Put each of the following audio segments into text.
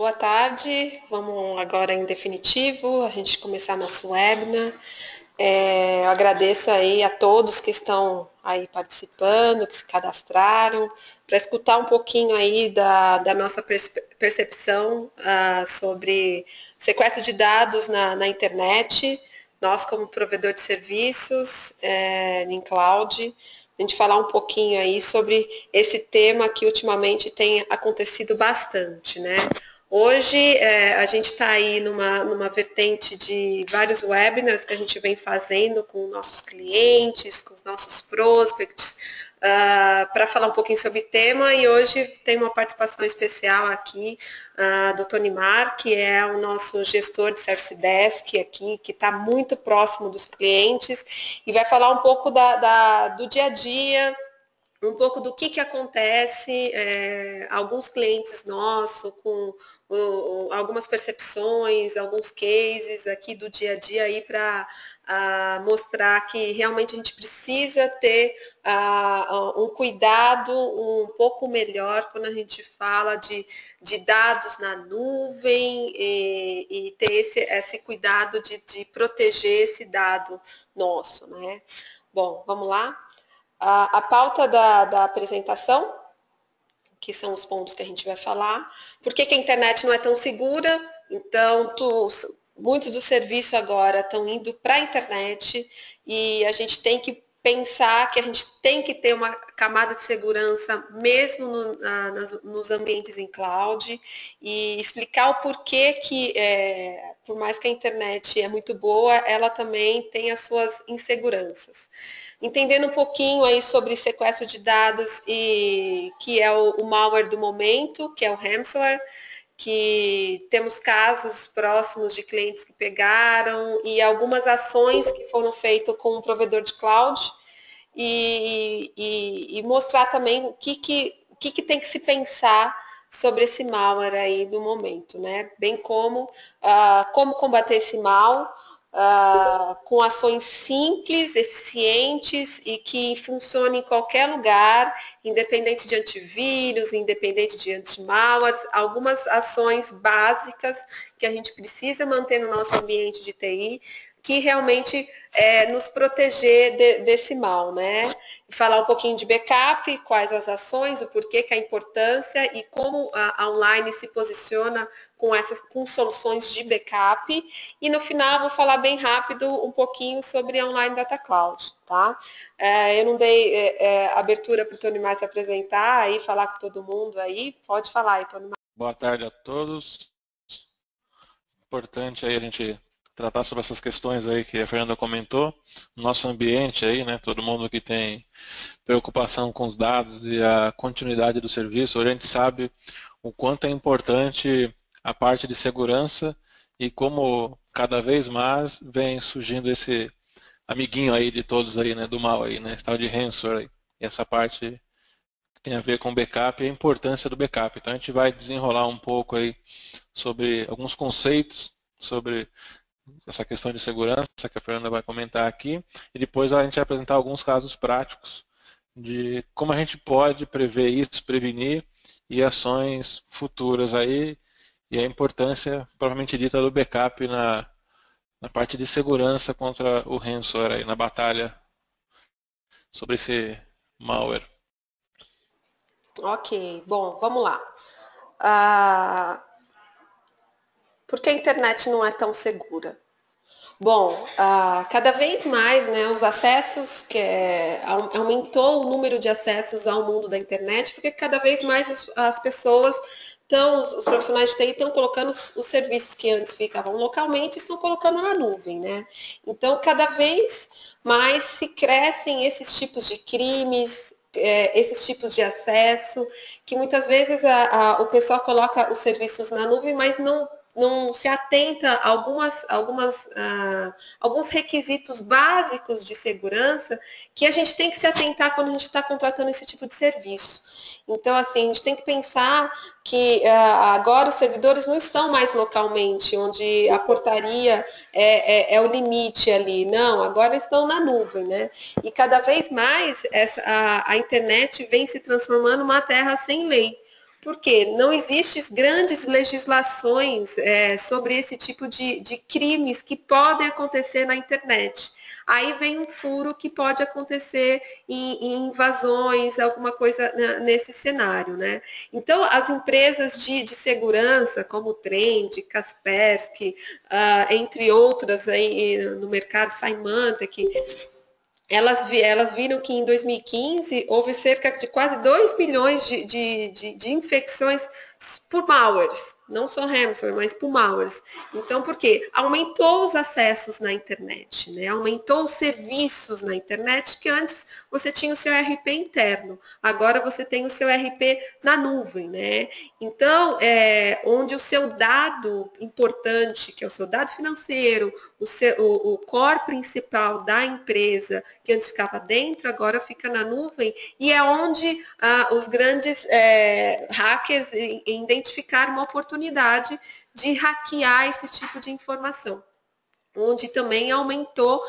boa tarde. Vamos agora em definitivo, a gente começar nosso webinar. Eu agradeço aí a todos que estão aí participando, que se cadastraram, para escutar um pouquinho aí da nossa percepção sobre sequestro de dados na internet. Nós, como provedor de serviços em cloud, a gente falar um pouquinho aí sobre esse tema que ultimamente tem acontecido bastante, né? Hoje a gente está aí numa vertente de vários webinars que a gente vem fazendo com nossos clientes, com os nossos prospects, para falar um pouquinho sobre o tema, e hoje tem uma participação especial aqui do Tony Mar, que é o nosso gestor de Service Desk aqui, que está muito próximo dos clientes, e vai falar um pouco do dia a dia, um pouco do que acontece, alguns clientes nossos com algumas percepções, alguns cases aqui do dia a dia aí para mostrar que realmente a gente precisa ter um cuidado um pouco melhor quando a gente fala de dados na nuvem e ter esse cuidado de proteger esse dado nosso, né? Bom, vamos lá? A pauta da apresentação, que são os pontos que a gente vai falar. Por que a internet não é tão segura? Então, muitos dos serviços agora estão indo para a internet e a gente tem que pensar que a gente tem que ter uma camada de segurança mesmo nos ambientes em cloud e explicar o porquê que, por mais que a internet é muito boa, ela também tem as suas inseguranças. Entendendo um pouquinho aí sobre sequestro de dados e que é o malware do momento, que é o ransomware, que temos casos próximos de clientes que pegaram e algumas ações que foram feitas com o provedor de cloud e mostrar também o que tem que se pensar sobre esse malware aí do momento, né? Bem como como combater esse mal, com ações simples, eficientes e que funcionem em qualquer lugar, independente de antivírus, independente de anti-malwares, algumas ações básicas que a gente precisa manter no nosso ambiente de TI, que realmente nos proteger desse mal, né? Falar um pouquinho de backup, quais as ações, o porquê que a importância e como a online se posiciona com soluções de backup. E no final vou falar bem rápido um pouquinho sobre a Online Data Cloud, tá? Eu não dei abertura para o Tony mais se apresentar e falar com todo mundo aí. Pode falar aí, Tony. Boa tarde a todos. Importante aí a gente tratar sobre essas questões aí que a Fernanda comentou. Nosso ambiente aí, né? Todo mundo que tem preocupação com os dados e a continuidade do serviço, a gente sabe o quanto é importante a parte de segurança e como cada vez mais vem surgindo esse amiguinho aí de todos aí, né? Do mal aí, né? Esse tal de ransomware aí. E essa parte tem a ver com backup e a importância do backup. Então a gente vai desenrolar um pouco aí sobre alguns conceitos sobre essa questão de segurança que a Fernanda vai comentar aqui e depois a gente vai apresentar alguns casos práticos de como a gente pode prever isso, prevenir e ações futuras aí e a importância provavelmente dita do backup na parte de segurança contra o ransomware aí, na batalha sobre esse malware. Ok, bom, vamos lá. Por que a internet não é tão segura? Bom, cada vez mais, né, os acessos, aumentou o número de acessos ao mundo da internet, porque cada vez mais as pessoas os profissionais de TI estão colocando os serviços que antes ficavam localmente, estão colocando na nuvem, né? Então, cada vez mais se crescem esses tipos de crimes, esses tipos de acesso, que muitas vezes o pessoal coloca os serviços na nuvem, mas não se atenta a alguns requisitos básicos de segurança que a gente tem que se atentar quando a gente está contratando esse tipo de serviço. Então, assim, a gente tem que pensar que agora os servidores não estão mais localmente, onde a portaria é o limite ali. Não, agora estão na nuvem, né? E cada vez mais a internet vem se transformando numa terra sem lei. Porque não existem grandes legislações sobre esse tipo de crimes que podem acontecer na internet. Aí vem um furo que pode acontecer em invasões, alguma coisa nesse cenário, né? Então, as empresas de segurança, como o Trend, Kaspersky, entre outras aí no mercado, Symantec, elas viram que em 2015 houve cerca de quase 2 milhões de infecções por malwares, não só ransomware, mas por malwares. Então, por quê? Aumentou os acessos na internet, né? Aumentou os serviços na internet, que antes você tinha o seu RP interno, agora você tem o seu RP na nuvem, né? Então, onde o seu dado importante, que é o seu dado financeiro, o core principal da empresa, que antes ficava dentro, agora fica na nuvem, e é onde os grandes hackers identificaram uma oportunidade de hackear esse tipo de informação, onde também aumentou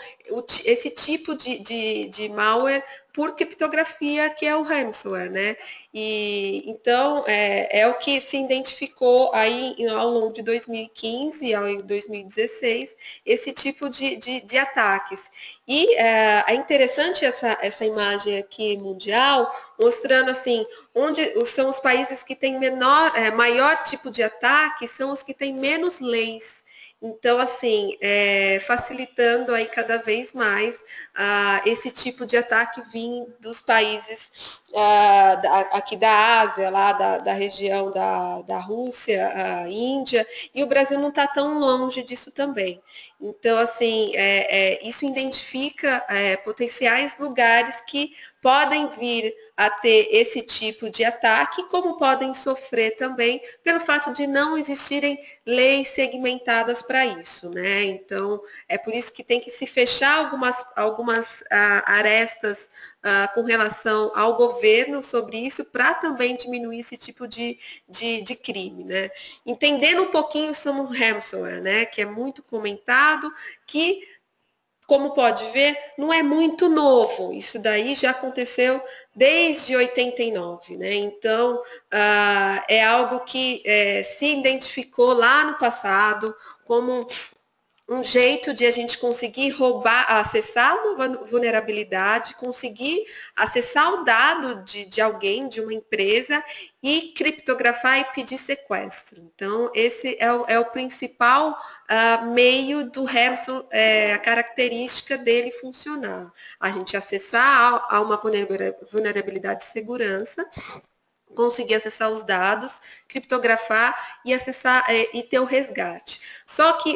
esse tipo de malware por criptografia, que é o ransomware, né? E então é o que se identificou aí ao longo de 2015 e ao 2016, esse tipo de ataques. E é interessante essa imagem aqui mundial, mostrando assim, onde são os países que têm maior tipo de ataque, são os que têm menos leis. Então, assim, facilitando aí cada vez mais esse tipo de ataque vir dos países aqui da Ásia, lá da região da Rússia, a Índia, e o Brasil não está tão longe disso também. Então, assim, isso identifica potenciais lugares que podem vir a ter esse tipo de ataque, como podem sofrer também pelo fato de não existirem leis segmentadas para isso, né? Então, é por isso que tem que se fechar algumas arestas com relação ao governo sobre isso, para também diminuir esse tipo de crime, né? Entendendo um pouquinho sobre o ransomware, né? Que é muito comentado, que como pode ver, não é muito novo. Isso daí já aconteceu desde 89, né? Então, é algo que se identificou lá no passado como um jeito de a gente conseguir roubar, acessar uma vulnerabilidade, conseguir acessar o dado de alguém, de uma empresa, e criptografar e pedir sequestro. Então, esse é o principal meio do ransom, a característica dele funcionar. A gente acessar a uma vulnerabilidade de segurança, conseguir acessar os dados, criptografar e acessar e ter o resgate. Só que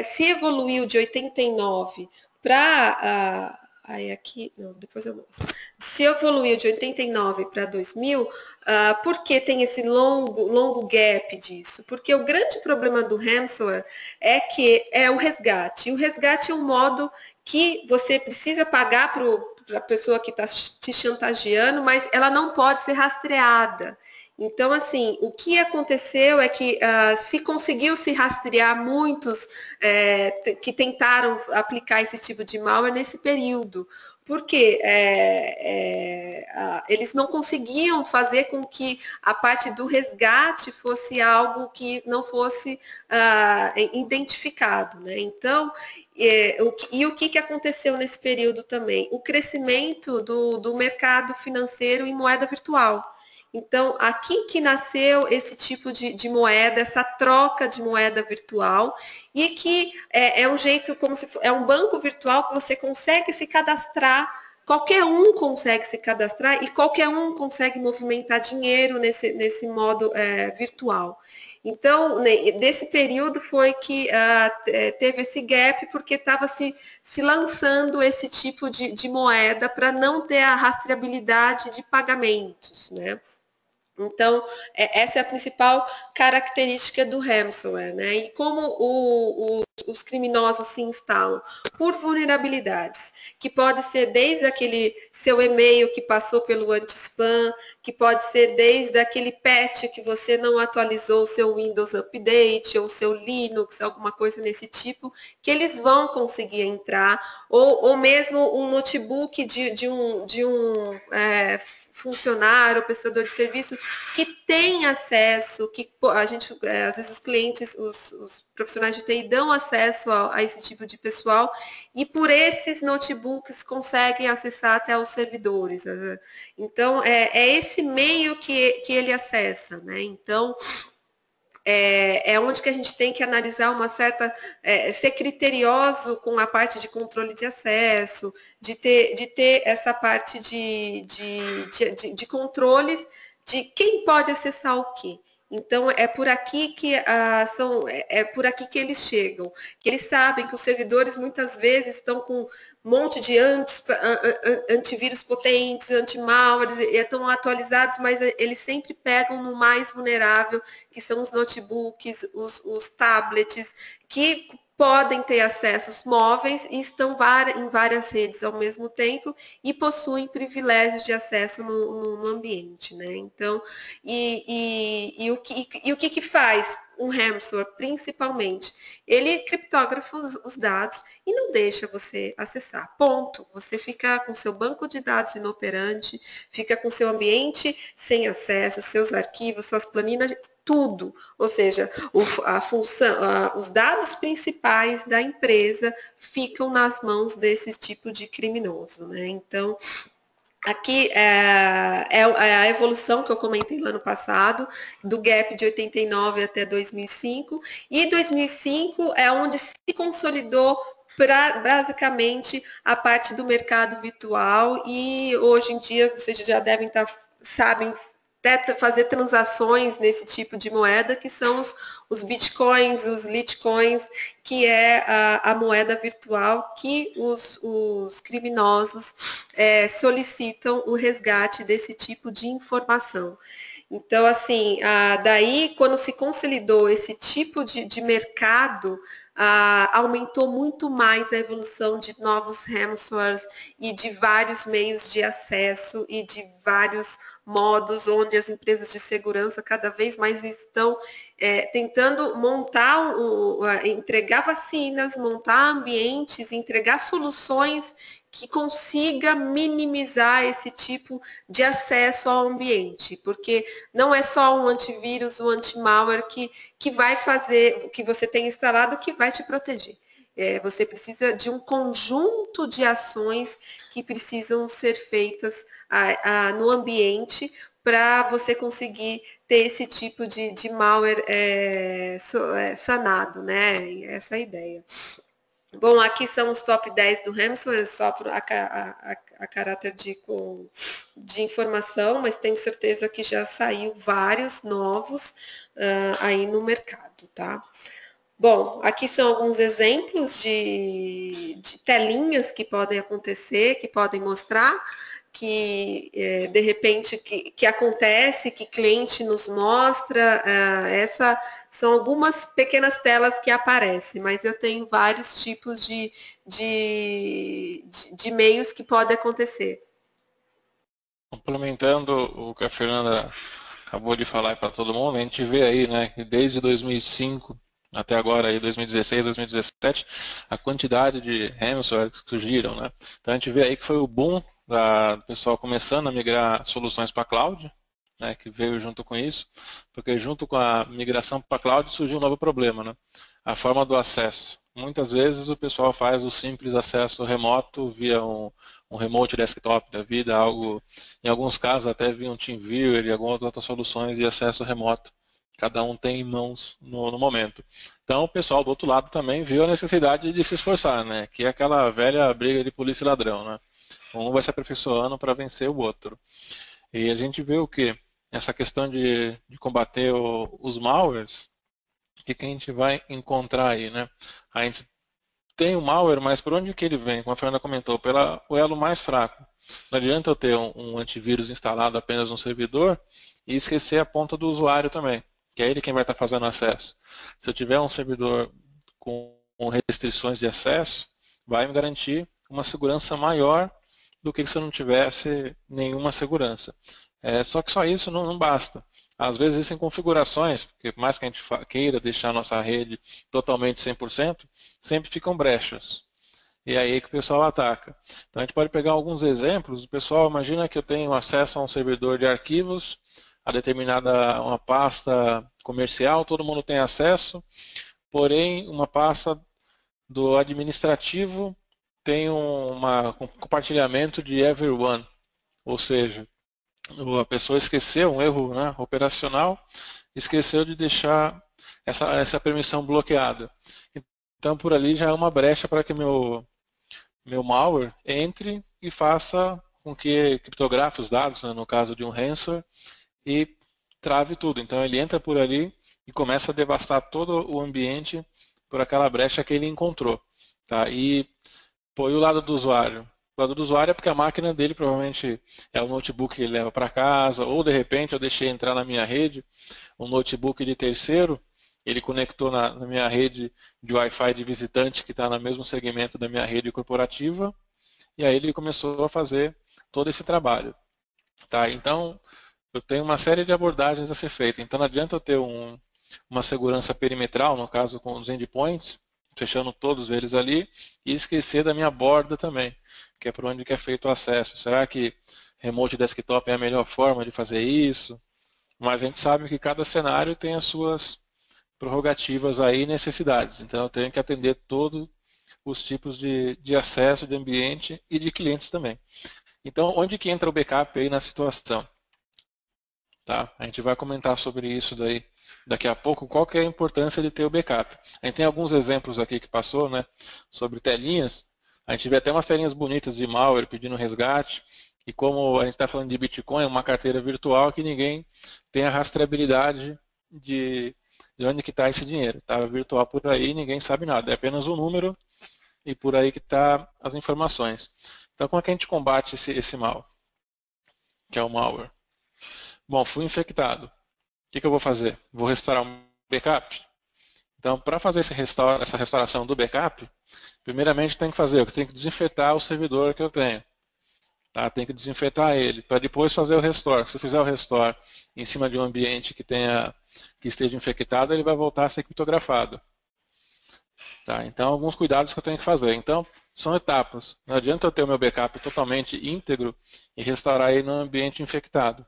se evoluiu de 89 para aí aqui, não, depois eu mostro. Se evoluiu de 89 para 2000, por que tem esse longo gap disso? Porque o grande problema do ransomware é que é o resgate. E o resgate é um modo que você precisa pagar para a pessoa que está te chantageando, mas ela não pode ser rastreada. Então, assim, o que aconteceu é que se conseguiu se rastrear muitos que tentaram aplicar esse tipo de malware nesse período, porque eles não conseguiam fazer com que a parte do resgate fosse algo que não fosse identificado, né? Então, o que aconteceu nesse período também? O crescimento do mercado financeiro em moeda virtual. Então, aqui que nasceu esse tipo de moeda, essa troca de moeda virtual, e que é um jeito como se é um banco virtual que você consegue se cadastrar. Qualquer um consegue se cadastrar e qualquer um consegue movimentar dinheiro nesse modo virtual. Então, desse período foi que teve esse gap, porque estava se lançando esse tipo de moeda para não ter a rastreabilidade de pagamentos, né? Então, essa é a principal característica do ransomware, né? E como os criminosos se instalam? Por vulnerabilidades, que pode ser desde aquele seu e-mail que passou pelo anti-spam, que pode ser desde aquele patch que você não atualizou o seu Windows Update ou o seu Linux, alguma coisa nesse tipo, que eles vão conseguir entrar, ou mesmo um notebook de um funcionário, prestador de serviço que tem acesso, que a gente, às vezes os clientes, os profissionais de TI dão acesso a esse tipo de pessoal e por esses notebooks conseguem acessar até os servidores. Então, é esse meio que ele acessa, né? Então, é onde que a gente tem que analisar uma certa, ser criterioso com a parte de controle de acesso, de ter essa parte de controles de quem pode acessar o quê. Então, é por aqui que é por aqui que eles chegam, que eles sabem que os servidores muitas vezes estão com um monte de antivírus potentes, anti-malwares, estão atualizados, mas eles sempre pegam no mais vulnerável, que são os notebooks, os tablets, que podem ter acessos móveis e estão em várias redes ao mesmo tempo e possuem privilégios de acesso no ambiente, né? Então, o que faz um ransomware, principalmente? Ele criptografa os dados e não deixa você acessar. Ponto. Você fica com seu banco de dados inoperante, fica com seu ambiente sem acesso, seus arquivos, suas planilhas, tudo. Ou seja, a função, os dados principais da empresa ficam nas mãos desse tipo de criminoso, né? Então, aqui é a evolução que eu comentei lá no passado, do gap de 89 até 2005, e 2005 é onde se consolidou basicamente a parte do mercado virtual, e hoje em dia vocês já devem sabem até fazer transações nesse tipo de moeda, que são os bitcoins, os litecoins, que é a moeda virtual que os criminosos solicitam o resgate desse tipo de informação. Então, assim, daí, quando se consolidou esse tipo de mercado, aumentou muito mais a evolução de novos ransomwares e de vários meios de acesso e de vários modos onde as empresas de segurança cada vez mais estão tentando montar, entregar vacinas, montar ambientes, entregar soluções que consiga minimizar esse tipo de acesso ao ambiente, porque não é só um antivírus, um anti-malware que vai fazer, o que você tem instalado, que vai te proteger. Você precisa de um conjunto de ações que precisam ser feitas no ambiente para você conseguir ter esse tipo de malware sanado, né? Essa é a ideia. Bom, aqui são os top 10 do ransomware, só a caráter de informação, mas tenho certeza que já saiu vários novos aí no mercado, tá? Bom, aqui são alguns exemplos de telinhas que podem acontecer, que podem mostrar que, de repente, que acontece, que cliente nos mostra. Essas são algumas pequenas telas que aparecem, mas eu tenho vários tipos de meios que podem acontecer. Complementando o que a Fernanda acabou de falar para todo mundo, a gente vê aí, né, que desde 2005 até agora, aí 2016, 2017, a quantidade de ransomware que surgiram, né? Então a gente vê aí que foi o boom do pessoal começando a migrar soluções para cloud, né, que veio junto com isso, porque junto com a migração para cloud surgiu um novo problema, né? A forma do acesso. Muitas vezes o pessoal faz o simples acesso remoto via um remote desktop da vida, algo, em alguns casos até via um TeamViewer e algumas outras soluções de acesso remoto. Cada um tem em mãos no momento. Então o pessoal do outro lado também viu a necessidade de se esforçar, né? Que é aquela velha briga de polícia e ladrão, né? Um vai se aperfeiçoando para vencer o outro. E a gente vê o que? Essa questão de combater os malwares, o que a gente vai encontrar aí, né? A gente tem o malware, mas por onde que ele vem? Como a Fernanda comentou, pelo elo mais fraco. Não adianta eu ter um antivírus instalado apenas no servidor e esquecer a ponta do usuário também, que é ele quem vai estar fazendo acesso. Se eu tiver um servidor com restrições de acesso, vai me garantir uma segurança maior do que se eu não tivesse nenhuma segurança. Só que só isso não basta. Às vezes existem configurações, porque por mais que a gente queira deixar a nossa rede totalmente 100%, sempre ficam brechas. E é aí que o pessoal ataca. Então a gente pode pegar alguns exemplos. O pessoal imagina que eu tenho acesso a um servidor de arquivos, a determinada uma pasta comercial, todo mundo tem acesso, porém uma pasta do administrativo tem um compartilhamento de everyone, ou seja, a pessoa esqueceu, um erro, né, operacional, esqueceu de deixar essa permissão bloqueada. Então por ali já é uma brecha para que meu malware entre e faça com que criptografe os dados, né, no caso de um ransomware, e trave tudo. Então ele entra por ali e começa a devastar todo o ambiente por aquela brecha que ele encontrou. Tá? E põe o lado do usuário. O lado do usuário é porque a máquina dele provavelmente é o notebook que ele leva para casa, ou de repente eu deixei entrar na minha rede um notebook de terceiro, ele conectou na minha rede de Wi-Fi de visitante que está no mesmo segmento da minha rede corporativa, e aí ele começou a fazer todo esse trabalho. Tá? Então, eu tenho uma série de abordagens a ser feita. Então não adianta eu ter uma segurança perimetral, no caso com os endpoints, fechando todos eles ali, e esquecer da minha borda também, que é por onde que é feito o acesso. Será que remote desktop é a melhor forma de fazer isso? Mas a gente sabe que cada cenário tem as suas prerrogativas aí e necessidades. Então eu tenho que atender todos os tipos de acesso, de ambiente e de clientes também. Então onde que entra o backup aí na situação? Tá? A gente vai comentar sobre isso daí daqui a pouco, qual que é a importância de ter o backup. A gente tem alguns exemplos aqui que passou, né, sobre telinhas. A gente vê até umas telinhas bonitas de malware pedindo resgate. E como a gente está falando de Bitcoin, é uma carteira virtual que ninguém tem a rastreabilidade de onde que está esse dinheiro. Está virtual por aí, ninguém sabe nada. É apenas um número e por aí que está as informações. Então, como é que a gente combate esse mal, que é o malware? Bom, fui infectado. O que eu vou fazer? Vou restaurar um backup? Então, para fazer essa restauração do backup, primeiramente tem que fazer, eu tenho que desinfetar o servidor que eu tenho. Tá? Tem que desinfetar ele, para depois fazer o restore. Se eu fizer o restore em cima de um ambiente que esteja infectado, ele vai voltar a ser criptografado. Tá? Então, alguns cuidados que eu tenho que fazer. Então, são etapas. Não adianta eu ter o meu backup totalmente íntegro e restaurar ele no ambiente infectado.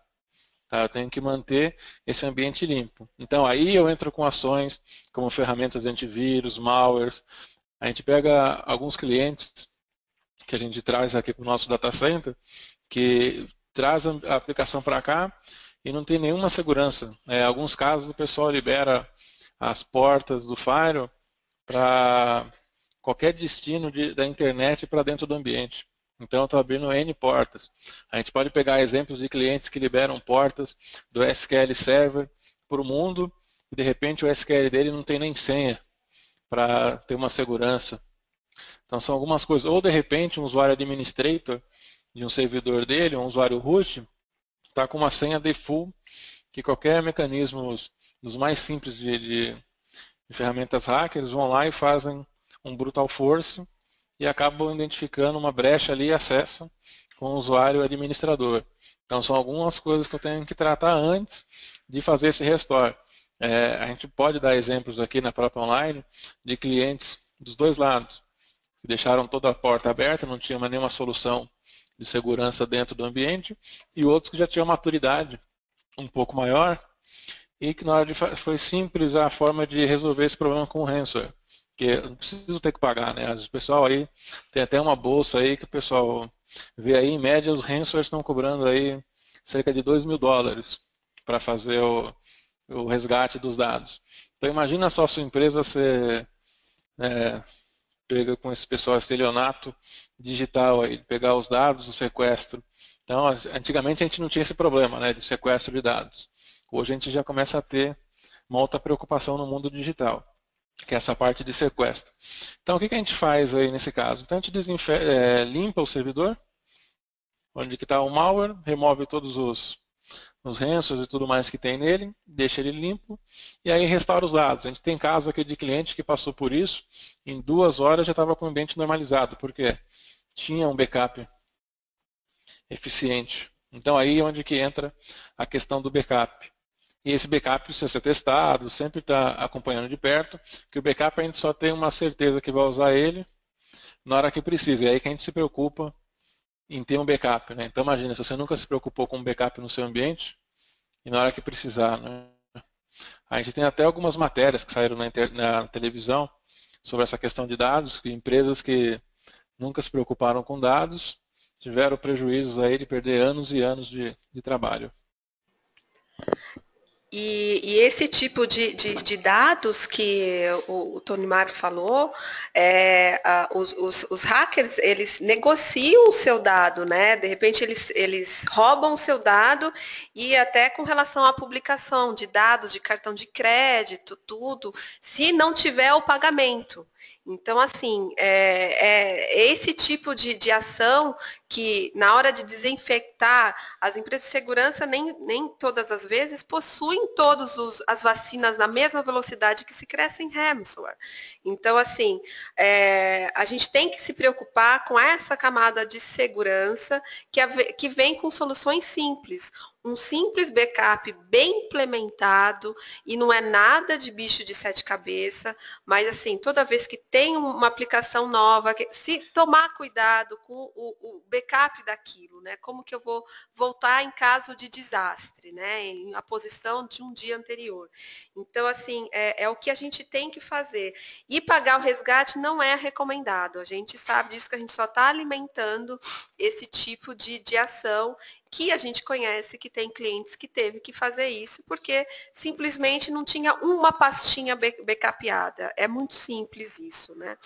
Tá? Eu tenho que manter esse ambiente limpo. Então, aí eu entro com ações como ferramentas de antivírus, malwares. A gente pega alguns clientes que a gente traz aqui para o nosso data center, que traz a aplicação para cá e não tem nenhuma segurança. Em alguns casos, o pessoal libera as portas do Firewall para qualquer destino da internet para dentro do ambiente. Então, eu estou abrindo N portas. A gente pode pegar exemplos de clientes que liberam portas do SQL Server para o mundo e, de repente, o SQL dele não tem nem senha para ter uma segurança. Então, são algumas coisas. Ou, de repente, um usuário administrator de um servidor dele, um usuário root, está com uma senha default que qualquer mecanismo dos mais simples de ferramentas hackers vão lá e fazem um brutal force e acabam identificando uma brecha ali e acesso com o usuário administrador. Então são algumas coisas que eu tenho que tratar antes de fazer esse restore. A gente pode dar exemplos aqui na própria online de clientes dos dois lados, que deixaram toda a porta aberta, não tinha mais nenhuma solução de segurança dentro do ambiente, e outros que já tinham maturidade um pouco maior, e que na hora foi simples a forma de resolver esse problema com o ransomware. Que eu não preciso ter que pagar, né? O pessoal aí tem até uma bolsa aí que o pessoal vê aí, em média, os ransomwares estão cobrando aí cerca de $2.000 para fazer o resgate dos dados. Então imagina só a sua empresa ser pega com esse pessoal estelionato digital aí, pegar os dados, o sequestro. Então, antigamente a gente não tinha esse problema, né, de sequestro de dados. Hoje a gente já começa a ter uma outra preocupação no mundo digital, que é essa parte de sequestro. Então, o que a gente faz aí nesse caso? Então, a gente limpa o servidor, onde está o malware, remove todos os ransomwares e tudo mais que tem nele, deixa ele limpo, e aí restaura os dados. A gente tem caso aqui de cliente que passou por isso, em 2 horas já estava com o ambiente normalizado. Por quê? tinha um backup eficiente. Então aí é onde que entra a questão do backup. E esse backup precisa ser testado, sempre está acompanhando de perto, que o backup a gente só tem uma certeza que vai usar ele na hora que precisa. E aí que a gente se preocupa em ter um backup, né? Então imagina, se você nunca se preocupou com um backup no seu ambiente, e na hora que precisar, né? A gente tem até algumas matérias que saíram na televisão sobre essa questão de dados, que empresas que nunca se preocuparam com dados tiveram prejuízos aí de perder anos e anos de trabalho. E esse tipo de dados que o Tony Mário falou, os hackers, eles negociam o seu dado, né? De repente, eles roubam o seu dado e até com relação à publicação de dados de cartão de crédito, tudo, se não tiver o pagamento. Então, assim, é esse tipo de ação que, na hora de desinfectar, as empresas de segurança nem todas as vezes possuem todas as vacinas na mesma velocidade que se cresce em ransomware. Então, assim, a gente tem que se preocupar com essa camada de segurança que vem com soluções simples. Um simples backup bem implementado, e não é nada de bicho de sete cabeças, mas assim, toda vez que tem uma aplicação nova, se tomar cuidado com o backup daquilo, né? Como que eu vou voltar em caso de desastre, né? Em a posição de um dia anterior. Então, assim, é o que a gente tem que fazer. E pagar o resgate não é recomendado. A gente sabe disso, que a gente só está alimentando esse tipo de ação, que a gente conhece que tem clientes que teve que fazer isso porque simplesmente não tinha uma pastinha backupeada. É muito simples isso, né?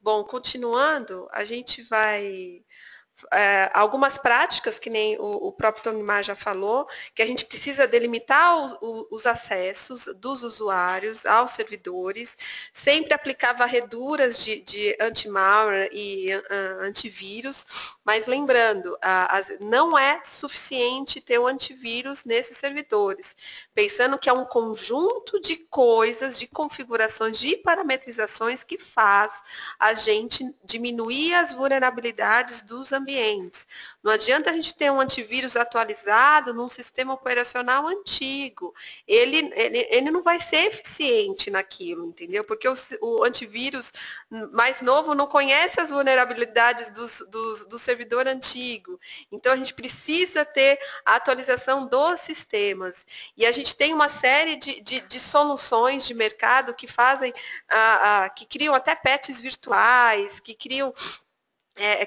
Bom, continuando, a gente vai algumas práticas, que nem o próprio Tomimar já falou, que a gente precisa delimitar os acessos dos usuários aos servidores, sempre aplicar varreduras de anti-malware e antivírus, mas lembrando, não é suficiente ter o antivírus nesses servidores, pensando que é um conjunto de coisas, de configurações, de parametrizações que faz a gente diminuir as vulnerabilidades dos ambientes. Não adianta a gente ter um antivírus atualizado num sistema operacional antigo. Ele não vai ser eficiente naquilo, entendeu? Porque o antivírus mais novo não conhece as vulnerabilidades do servidor antigo. Então, a gente precisa ter a atualização dos sistemas. E a gente tem uma série de soluções de mercado que fazem, que criam até patches virtuais, que criam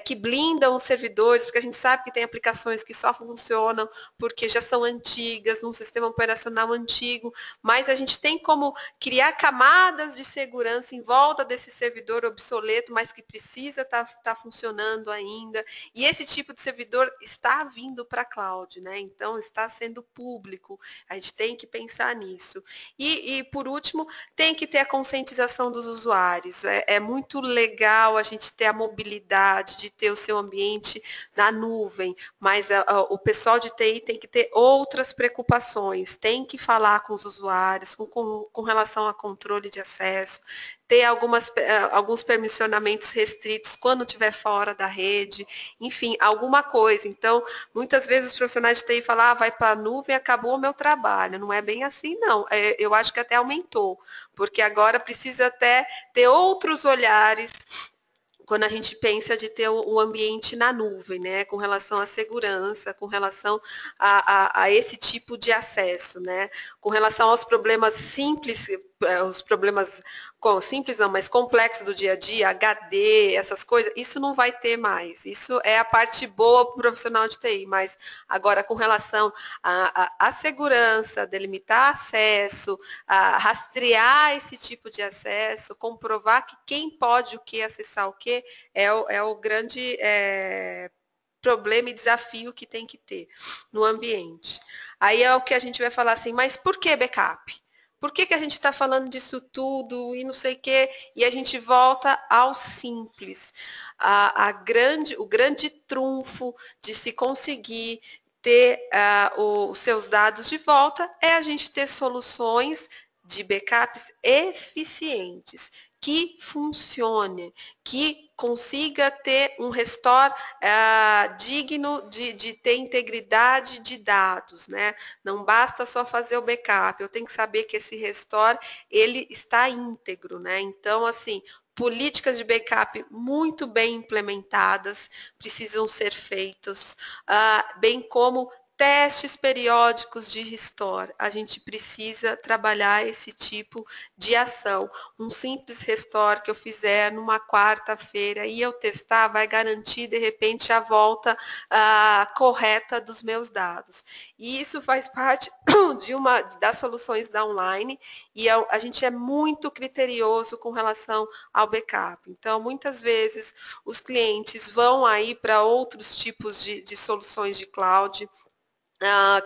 que blindam os servidores, porque a gente sabe que tem aplicações que só funcionam porque já são antigas, num sistema operacional antigo, mas a gente tem como criar camadas de segurança em volta desse servidor obsoleto, mas que precisa estar funcionando ainda. E esse tipo de servidor está vindo para a cloud, né? Então está sendo público. A gente tem que pensar nisso. E por último, tem que ter a conscientização dos usuários. É muito legal a gente ter a mobilidade de ter o seu ambiente na nuvem, mas o pessoal de TI tem que ter outras preocupações, tem que falar com os usuários com relação a controle de acesso, ter alguns permissionamentos restritos quando estiver fora da rede, enfim, alguma coisa. Então, muitas vezes os profissionais de TI falam, vai para a nuvem, acabou o meu trabalho. Não é bem assim, não. Eu acho que até aumentou, porque agora precisa até ter outros olhares quando a gente pensa de ter o ambiente na nuvem, né, com relação à segurança, com relação a esse tipo de acesso, né, com relação aos problemas simples, os problemas simples não, mas complexos do dia a dia, HD, essas coisas, isso não vai ter mais. Isso é a parte boa para o profissional de TI, mas agora com relação à segurança, delimitar acesso, a rastrear esse tipo de acesso, comprovar que quem pode o que acessar o que, é o grande problema e desafio que tem que ter no ambiente. Aí é o que a gente vai falar assim, mas por que backup? Por que a gente está falando disso tudo e não sei o quê? E a gente volta ao simples. O grande trunfo de se conseguir ter os seus dados de volta é a gente ter soluções de backups eficientes, que funcione, que consiga ter um restore digno de ter integridade de dados, né? Não basta só fazer o backup, eu tenho que saber que esse restore, ele está íntegro, né? Então, assim, políticas de backup muito bem implementadas precisam ser feitos, bem como testes periódicos de restore. A gente precisa trabalhar esse tipo de ação. Um simples restore que eu fizer numa quarta-feira e eu testar vai garantir, de repente, a volta correta dos meus dados. E isso faz parte de uma das soluções da online e a gente é muito criterioso com relação ao backup. Então, muitas vezes, os clientes vão aí para outros tipos de soluções de cloud,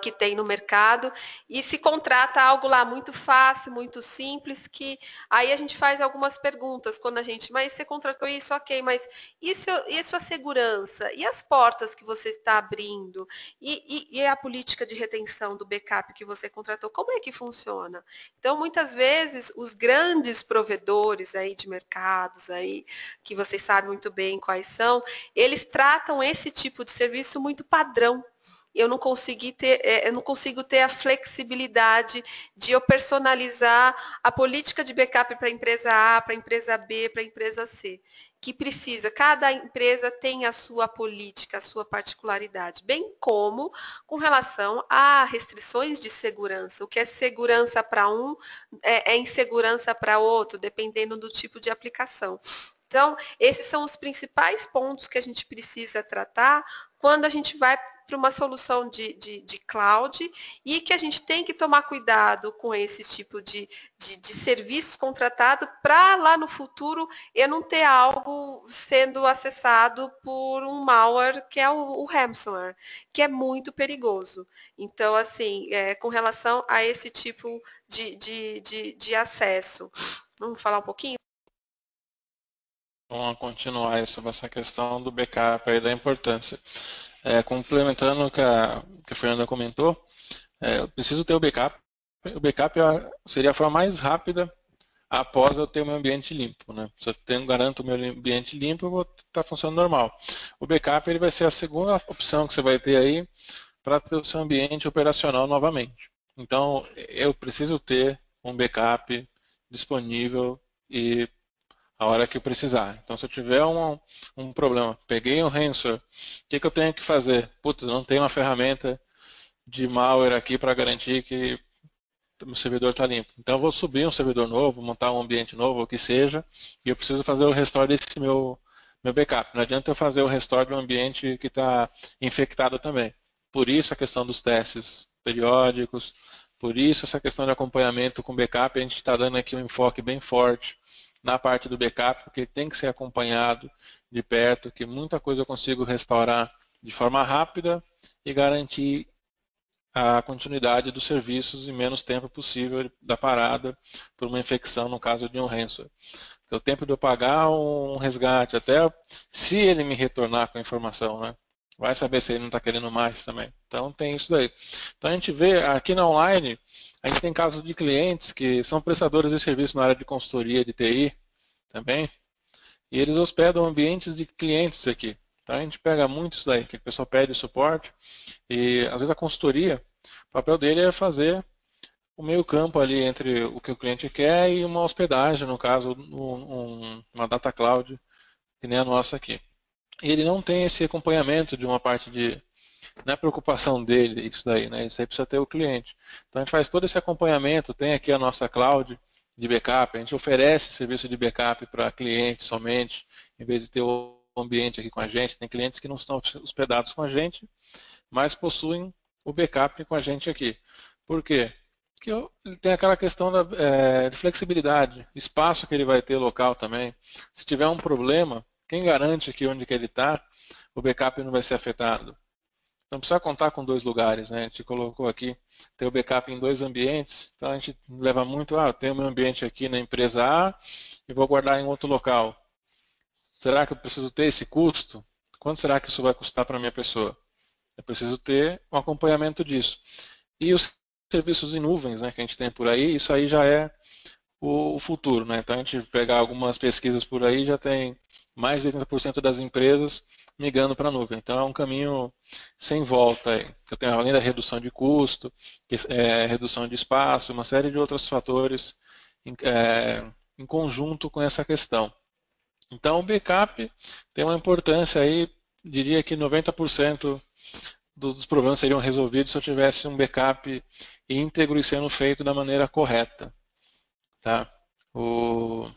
que tem no mercado e se contrata algo lá muito fácil, muito simples, que aí a gente faz algumas perguntas quando a gente, mas você contratou isso, ok, mas isso a segurança e as portas que você está abrindo e a política de retenção do backup que você contratou, como é que funciona? Então, muitas vezes, os grandes provedores aí de mercados aí, que vocês sabem muito bem quais são, eles tratam esse tipo de serviço muito padrão. Eu não consigo ter a flexibilidade de eu personalizar a política de backup para a empresa A, para a empresa B, para a empresa C, que precisa, cada empresa tem a sua política, a sua particularidade, bem como com relação a restrições de segurança. O que é segurança para um é insegurança para outro, dependendo do tipo de aplicação. Então, esses são os principais pontos que a gente precisa tratar quando a gente vai para uma solução de cloud e que a gente tem que tomar cuidado com esse tipo de serviços contratado para lá no futuro eu não ter algo sendo acessado por um malware que é o ransomware, que é muito perigoso. Então, assim, com relação a esse tipo de acesso. Vamos falar um pouquinho? Vamos continuar sobre essa questão do backup e da importância. Complementando o que a Fernanda comentou, eu preciso ter o backup. O backup seria a forma mais rápida após eu ter o meu ambiente limpo, né? Se eu garanto o meu ambiente limpo, eu vou estar funcionando normal. O backup ele vai ser a segunda opção que você vai ter aí para ter o seu ambiente operacional novamente. Então, eu preciso ter um backup disponível e a hora que eu precisar. Então, se eu tiver um problema, peguei um ransomware, o que eu tenho que fazer? Putz, não tem uma ferramenta de malware aqui para garantir que o servidor está limpo. Então, eu vou subir um servidor novo, montar um ambiente novo, o que seja, e eu preciso fazer o restore desse meu backup. Não adianta eu fazer o restore de um ambiente que está infectado também. Por isso a questão dos testes periódicos, por isso essa questão de acompanhamento com backup, a gente está dando aqui um enfoque bem forte na parte do backup, porque tem que ser acompanhado de perto, que muita coisa eu consigo restaurar de forma rápida e garantir a continuidade dos serviços em menos tempo possível da parada por uma infecção no caso de um ransomware. Porque o tempo de eu pagar um resgate, até se ele me retornar com a informação, né? Vai saber se ele não está querendo mais também. Então tem isso daí. Então a gente vê aqui na online, a gente tem casos de clientes que são prestadores de serviço na área de consultoria de TI também, e eles hospedam ambientes de clientes aqui. Então a gente pega muito isso daí, que o pessoal pede suporte, e às vezes a consultoria, o papel dele é fazer o meio campo ali entre o que o cliente quer e uma hospedagem, no caso, uma data cloud, que nem a nossa aqui. E ele não tem esse acompanhamento de uma parte de... Não é preocupação dele isso daí, né? Isso aí precisa ter o cliente. Então a gente faz todo esse acompanhamento, tem aqui a nossa cloud de backup, a gente oferece serviço de backup para clientes somente, em vez de ter o ambiente aqui com a gente. Tem clientes que não estão hospedados com a gente, mas possuem o backup com a gente aqui. Por quê? Porque tem aquela questão de flexibilidade, espaço que ele vai ter local também. Se tiver um problema, quem garante que onde que ele está, o backup não vai ser afetado? Não precisa contar com dois lugares, né? A gente colocou aqui, ter o backup em dois ambientes, então a gente leva muito, eu tenho o meu ambiente aqui na empresa A e vou guardar em outro local. Será que eu preciso ter esse custo? Quanto será que isso vai custar para a minha pessoa? Eu preciso ter um acompanhamento disso. E os serviços em nuvens, né, que a gente tem por aí, isso aí já é o futuro, né? Então a gente pegar algumas pesquisas por aí, já tem mais de 80% das empresas migrando para a nuvem. Então é um caminho sem volta aí. Eu tenho além da redução de custo, redução de espaço, uma série de outros fatores em conjunto com essa questão. Então o backup tem uma importância aí, diria que 90% dos problemas seriam resolvidos se eu tivesse um backup íntegro e sendo feito da maneira correta. Tá? O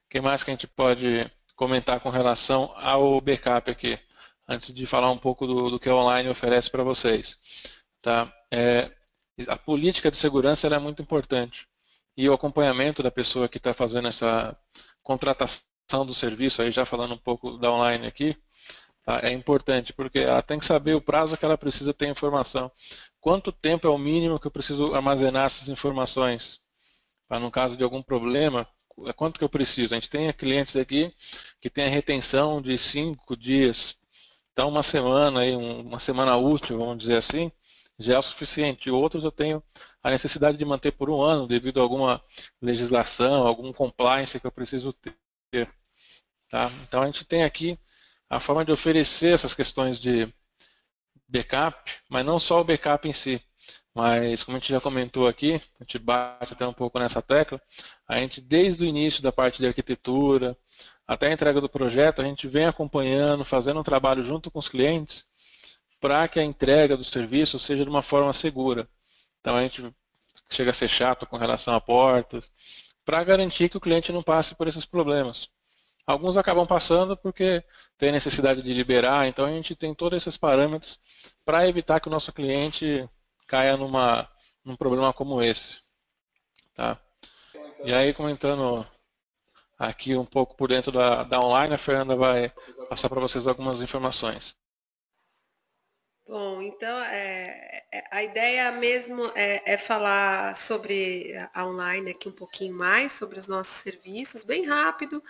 que mais que a gente pode comentar com relação ao backup aqui? Antes de falar um pouco do que a online oferece para vocês. Tá? A política de segurança ela é muito importante. E o acompanhamento da pessoa que está fazendo essa contratação do serviço, aí já falando um pouco da online aqui, tá? É importante, porque ela tem que saber o prazo que ela precisa ter informação. Quanto tempo é o mínimo que eu preciso armazenar essas informações? Para no caso de algum problema, quanto que eu preciso? A gente tem clientes aqui que tem a retenção de 5 dias. Então uma semana, aí, uma semana útil, vamos dizer assim, já é o suficiente. Outros eu tenho a necessidade de manter por um ano, devido a alguma legislação, algum compliance que eu preciso ter. Tá? Então a gente tem aqui a forma de oferecer essas questões de backup, mas não só o backup em si, mas como a gente já comentou aqui, a gente bate até um pouco nessa tecla, a gente desde o início da parte de arquitetura, até a entrega do projeto, a gente vem acompanhando, fazendo um trabalho junto com os clientes, para que a entrega do serviço seja de uma forma segura. Então a gente chega a ser chato com relação a portas, para garantir que o cliente não passe por esses problemas. Alguns acabam passando porque tem necessidade de liberar, então a gente tem todos esses parâmetros para evitar que o nosso cliente caia num problema como esse. Tá? E aí, comentando aqui um pouco por dentro da online, a Fernanda vai passar para vocês algumas informações. Bom, então a ideia mesmo é falar sobre a online aqui um pouquinho mais, sobre os nossos serviços, bem rápido,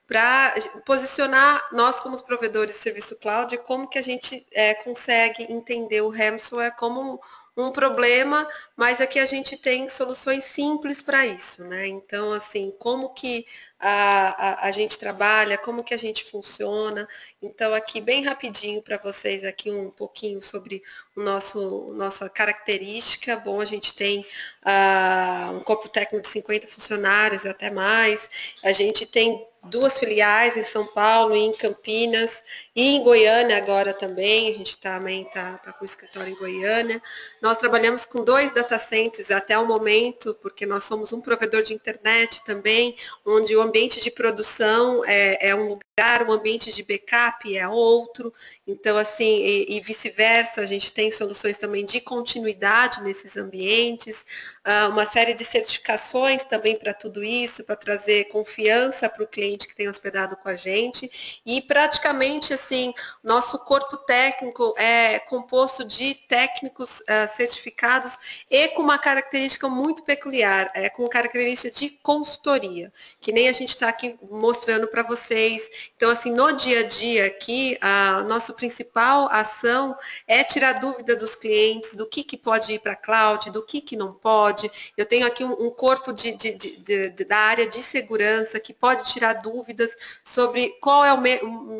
para posicionar nós como os provedores de serviço cloud, como que a gente consegue entender o ransomware como um problema, mas aqui a gente tem soluções simples para isso, né? Então, assim, como que a gente trabalha, como que a gente funciona. Então, aqui bem rapidinho para vocês aqui um pouquinho sobre nossa característica. Bom, a gente tem um corpo técnico de 50 funcionários e até mais. A gente tem 2 filiais em São Paulo e em Campinas e em Goiânia agora também. A gente também tá com o escritório em Goiânia. Nós trabalhamos com 2 data centers até o momento, porque nós somos um provedor de internet também, onde o ambiente de produção é um lugar, o ambiente de backup é outro. Então, assim, e vice-versa, a gente tem soluções também de continuidade nesses ambientes, uma série de certificações também para tudo isso, para trazer confiança para o cliente que tem hospedado com a gente. E praticamente, assim, nosso corpo técnico é composto de técnicos certificados e com uma característica muito peculiar, com característica de consultoria, que nem a gente está aqui mostrando para vocês. Então, assim, no dia a dia aqui, a nossa principal ação é tirar dúvida dos clientes do que pode ir para a cloud, do que não pode. Eu tenho aqui um corpo da área de segurança que pode tirar dúvidas sobre qual é o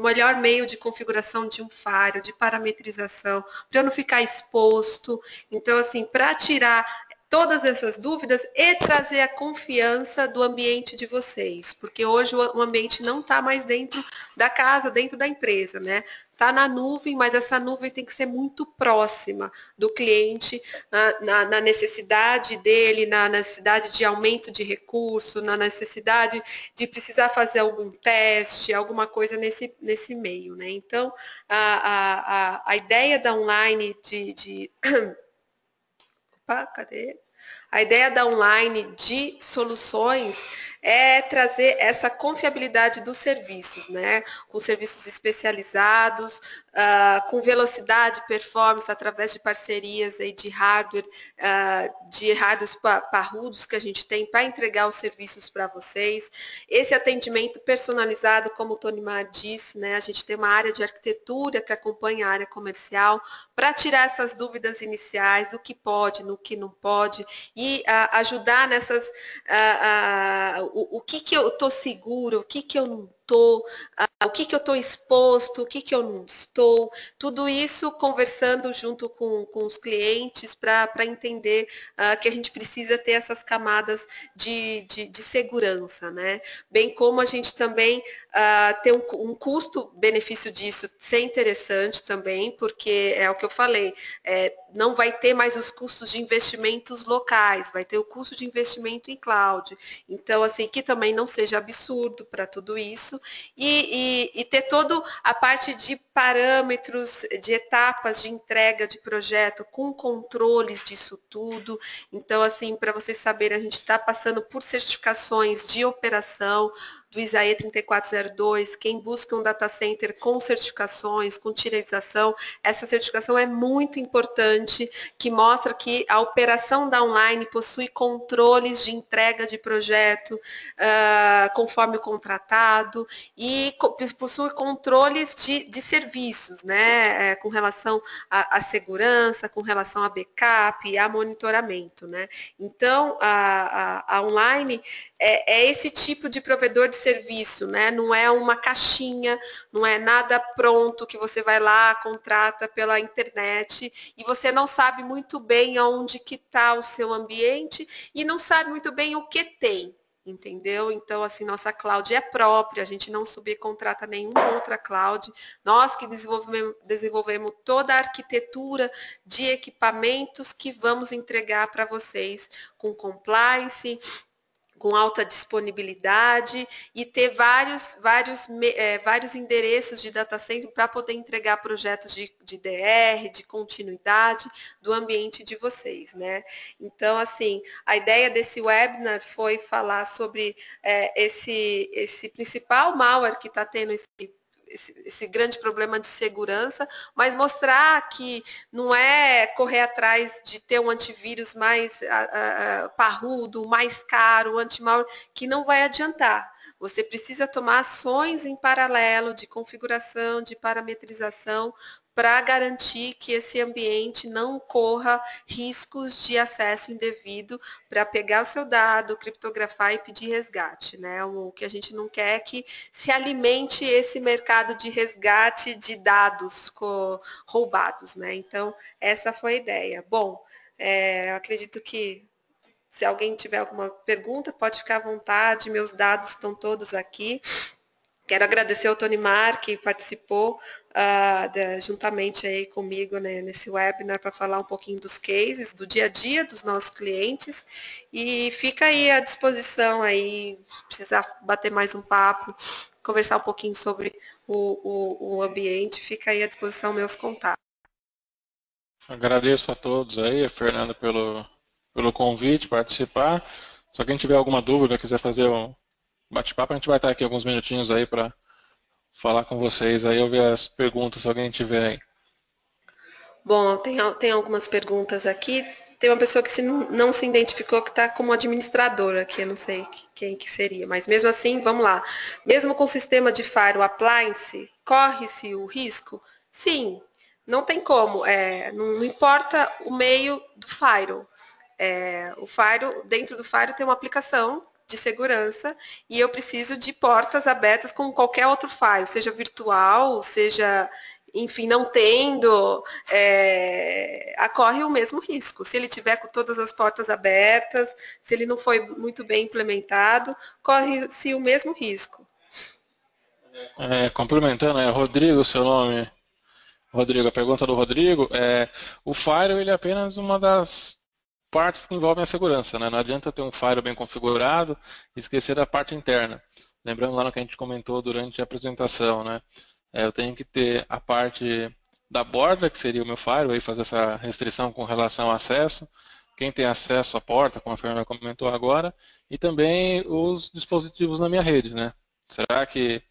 melhor meio de configuração de um firewall, de parametrização, para eu não ficar exposto. Então, assim, para tirar todas essas dúvidas e trazer a confiança do ambiente de vocês, porque hoje o ambiente não está mais dentro da casa, dentro da empresa, né? Está na nuvem, mas essa nuvem tem que ser muito próxima do cliente, na necessidade dele, na necessidade de aumento de recurso, na necessidade de precisar fazer algum teste, alguma coisa nesse meio, né? Então, a ideia da online Opa, cadê? A ideia da online de soluções é trazer essa confiabilidade dos serviços, né? Com serviços especializados, com velocidade, performance, através de parcerias aí de hardwares parrudos que a gente tem para entregar os serviços para vocês. Esse atendimento personalizado, como o Tony Mar disse, né? A gente tem uma área de arquitetura que acompanha a área comercial para tirar essas dúvidas iniciais do que pode, no que não pode, e ajudar nessas, o que eu estou seguro, o que eu não estou, o que eu estou exposto, o que eu não estou, tudo isso conversando junto com os clientes para entender que a gente precisa ter essas camadas de segurança, né? Bem como a gente também ter um custo-benefício disso ser interessante também, porque é o que eu falei, não vai ter mais os custos de investimentos locais, vai ter o custo de investimento em cloud. Então, assim, que também não seja absurdo para tudo isso, e ter toda a parte de parâmetros, de etapas de entrega de projeto, com controles disso tudo. Então, assim, para vocês saberem, a gente está passando por certificações de operação do ISAE 3402, quem busca um data center com certificações, com tiralização, essa certificação é muito importante, que mostra que a operação da online possui controles de entrega de projeto conforme o contratado e possui controles de serviços, né, com relação à segurança, com relação a backup, a monitoramento, né. Então, a online é esse tipo de provedor de serviço, né? Não é uma caixinha, não é nada pronto que você vai lá, contrata pela internet e você não sabe muito bem aonde que está o seu ambiente e não sabe muito bem o que tem. Entendeu? Então, assim, nossa cloud é própria, a gente não subcontrata nenhuma outra cloud. Nós que desenvolvemos toda a arquitetura de equipamentos que vamos entregar para vocês com compliance, com alta disponibilidade e ter vários endereços de data center para poder entregar projetos de DR, de continuidade do ambiente de vocês, né? Então, assim, a ideia desse webinar foi falar sobre esse principal malware que está tendo esse grande problema de segurança, mas mostrar que não é correr atrás de ter um antivírus mais parrudo, mais caro, anti-malware, que não vai adiantar. Você precisa tomar ações em paralelo de configuração, de parametrização, para garantir que esse ambiente não corra riscos de acesso indevido para pegar o seu dado, criptografar e pedir resgate, né? O que a gente não quer é que se alimente esse mercado de resgate de dados roubados, né? Então, essa foi a ideia. Bom, eu acredito que se alguém tiver alguma pergunta, pode ficar à vontade, meus dados estão todos aqui. Quero agradecer ao Tony Mar, que participou juntamente aí comigo, né, nesse webinar para falar um pouquinho dos cases, do dia a dia dos nossos clientes. E fica aí à disposição aí, se precisar bater mais um papo, conversar um pouquinho sobre o ambiente, fica aí à disposição meus contatos. Agradeço a todos aí, Fernanda, pelo convite, participar. Se alguém tiver alguma dúvida, quiser fazer um bate-papo, a gente vai estar aqui alguns minutinhos aí para falar com vocês aí, ouvir as perguntas, se alguém tiver aí. Bom, tem algumas perguntas aqui. Tem uma pessoa que não se identificou que está como administradora aqui, eu não sei quem que seria, mas mesmo assim, vamos lá. Mesmo com o sistema de Firewall Appliance, corre-se o risco? Sim, não tem como. Não importa o meio do Firewall. O Firewall, dentro do Firewall tem uma aplicação de segurança e eu preciso de portas abertas como qualquer outro Firewall, seja virtual, seja, enfim, não tendo, ocorre o mesmo risco. Se ele tiver com todas as portas abertas, se ele não foi muito bem implementado, corre-se o mesmo risco. Complementando, Rodrigo, seu nome. Rodrigo, a pergunta do Rodrigo o Firewall ele é apenas uma das partes que envolvem a segurança, né? Não adianta ter um firewall bem configurado e esquecer da parte interna. Lembrando lá no que a gente comentou durante a apresentação, né? Eu tenho que ter a parte da borda, que seria o meu firewall, e fazer essa restrição com relação ao acesso, quem tem acesso à porta, como a Fernanda comentou agora, e também os dispositivos na minha rede, né? Será que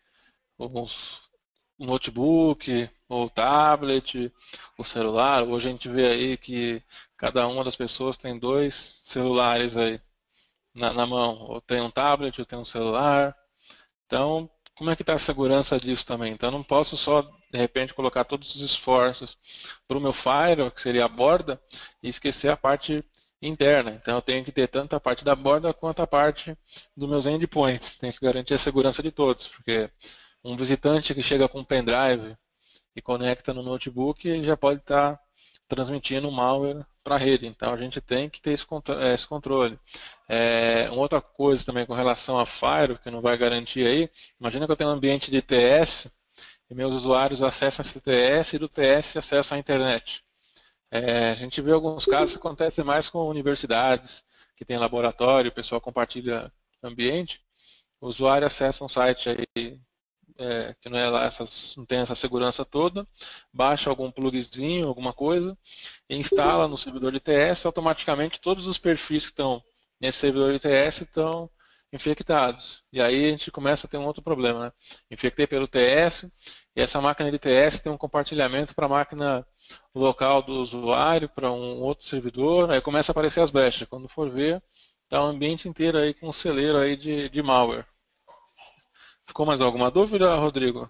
o notebook, ou tablet, o celular, hoje a gente vê aí que cada uma das pessoas tem dois celulares aí na mão, ou tem um tablet, ou tem um celular. Então, como é que está a segurança disso também? Então, eu não posso só, de repente, colocar todos os esforços para o meu firewall, que seria a borda, e esquecer a parte interna. Então eu tenho que ter tanto a parte da borda quanto a parte dos meus endpoints. Tenho que garantir a segurança de todos, porque um visitante que chega com um pendrive e conecta no notebook, ele já pode estar transmitindo malware para a rede. Então a gente tem que ter esse controle. Uma outra coisa também com relação a Firewall, que não vai garantir aí, imagina que eu tenho um ambiente de TS e meus usuários acessam esse TS e do TS acessam a internet. A gente vê alguns casos que acontecem mais com universidades, que tem laboratório, o pessoal compartilha ambiente, o usuário acessa um site aí que não é lá, não tem essa segurança toda, baixa algum plugzinho, alguma coisa, e instala no servidor de TS, automaticamente todos os perfis que estão nesse servidor de TS estão infectados. E aí a gente começa a ter um outro problema, né? Infectei pelo TS, e essa máquina de TS tem um compartilhamento para a máquina local do usuário, para um outro servidor, aí começa a aparecer as brechas. Quando for ver, está o ambiente inteiro aí com um celeiro aí de malware. Ficou mais alguma dúvida, Rodrigo?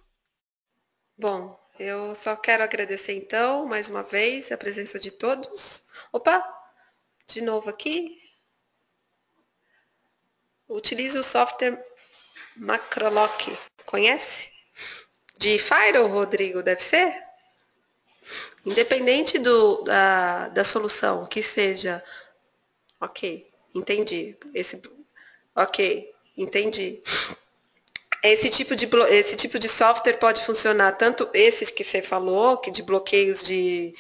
Bom, eu só quero agradecer então, mais uma vez, a presença de todos. Opa, de novo aqui. Utilizo o software Macrolock. Conhece? De Firewall, Rodrigo, deve ser? Independente da solução, que seja. Ok, entendi. Ok, entendi. Esse tipo de software pode funcionar tanto esses que você falou, que de bloqueios de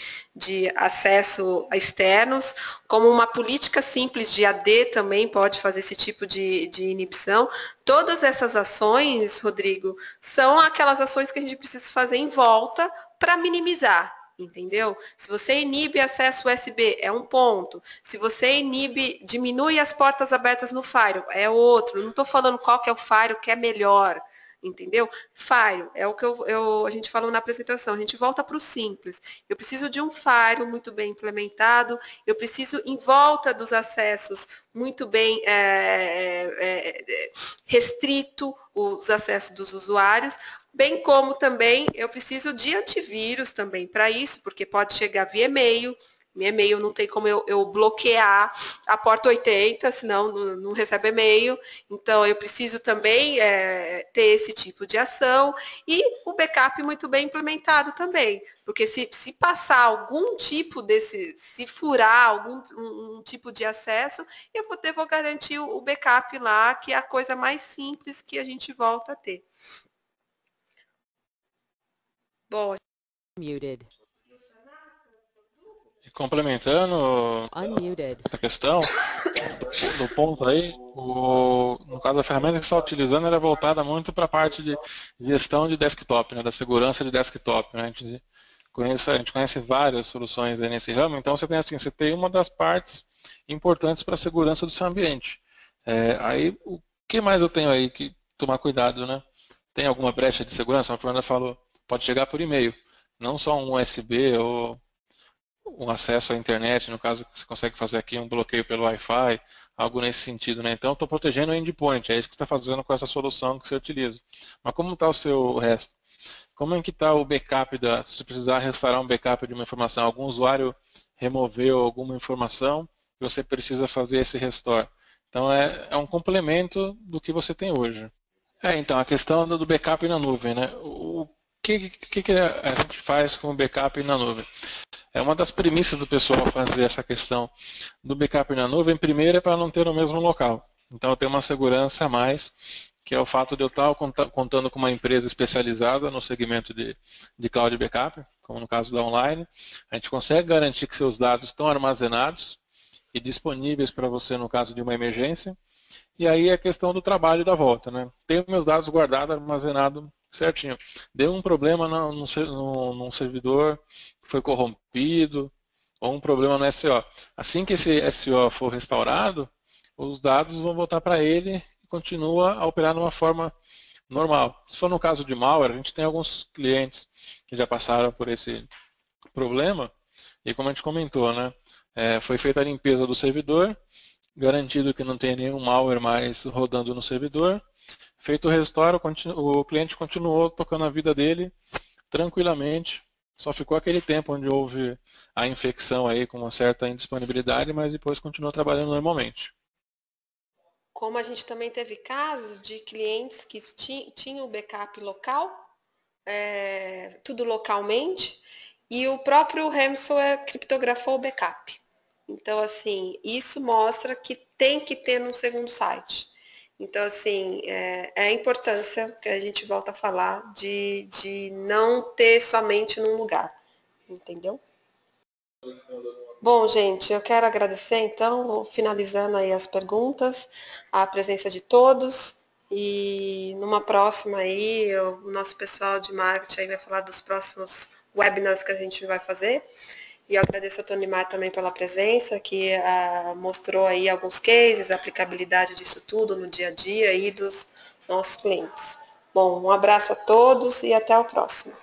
acesso a externos, como uma política simples de AD também pode fazer esse tipo de inibição. Todas essas ações, Rodrigo, são aquelas ações que a gente precisa fazer em volta para minimizar. Entendeu? Se você inibe acesso USB, é um ponto. Se você diminui as portas abertas no Firewall, é outro. Não estou falando qual que é o Firewall que é melhor, entendeu? Firewall é o que a gente falou na apresentação. A gente volta para o simples. Eu preciso de um Firewall muito bem implementado. Eu preciso, em volta dos acessos, muito bem restrito os acessos dos usuários, bem como também eu preciso de antivírus também para isso, porque pode chegar via e-mail. Minha e-mail não tem como eu bloquear a porta 80, senão não recebe e-mail. Então, eu preciso também ter esse tipo de ação e o backup muito bem implementado também. Porque se passar algum tipo se furar um tipo de acesso, eu vou garantir o backup lá, que é a coisa mais simples que a gente volta a ter. Bom, Muted. E complementando Unmuted. essa questão, do ponto aí, no caso a ferramenta que você está utilizando, ela é voltada muito para a parte de gestão de desktop, né, da segurança de desktop. Né? A gente conhece várias soluções aí nesse ramo, então você tem assim, você tem uma das partes importantes para a segurança do seu ambiente. Aí, o que mais eu tenho aí que tomar cuidado, né? Tem alguma brecha de segurança? A Fernanda falou, pode chegar por e-mail, não só um USB ou um acesso à internet, no caso você consegue fazer aqui um bloqueio pelo Wi-Fi, algo nesse sentido, né? Então estou protegendo o endpoint, é isso que você está fazendo com essa solução que você utiliza. Mas como está o seu resto? Como é que está o backup, se você precisar restaurar um backup de uma informação, algum usuário removeu alguma informação e você precisa fazer esse restore. Então é um complemento do que você tem hoje. Então, a questão do backup na nuvem, né? O que a gente faz com o backup na nuvem? É uma das premissas do pessoal fazer essa questão do backup na nuvem. Primeiro é para não ter no mesmo local. Então eu tenho uma segurança a mais, que é o fato de eu estar contando com uma empresa especializada no segmento de cloud backup, como no caso da online. A gente consegue garantir que seus dados estão armazenados e disponíveis para você no caso de uma emergência. E aí é a questão do trabalho da volta, né? Tenho meus dados guardados, armazenados certinho. Deu um problema num servidor que foi corrompido, ou um problema no SO. Assim que esse SO for restaurado, os dados vão voltar para ele e continua a operar de uma forma normal. Se for no caso de malware, a gente tem alguns clientes que já passaram por esse problema, e como a gente comentou, né? Foi feita a limpeza do servidor, garantido que não tem nenhum malware mais rodando no servidor. Feito o restore, o cliente continuou tocando a vida dele tranquilamente, Só ficou aquele tempo onde houve a infecção aí com uma certa indisponibilidade, mas depois continuou trabalhando normalmente. Como a gente também teve casos de clientes que tinham o backup local, tudo localmente, e o próprio ransomware criptografou o backup. Então, assim, isso mostra que tem que ter um segundo site. Então, assim, é a importância que a gente volta a falar de não ter somente num lugar, entendeu? Bom, gente, eu quero agradecer, então, vou finalizando aí as perguntas, a presença de todos, e numa próxima aí, o nosso pessoal de marketing aí vai falar dos próximos webinars que a gente vai fazer. E eu agradeço a Tony Mar também pela presença, que mostrou aí alguns cases, a aplicabilidade disso tudo no dia a dia aí dos nossos clientes. Bom, um abraço a todos e até o próximo.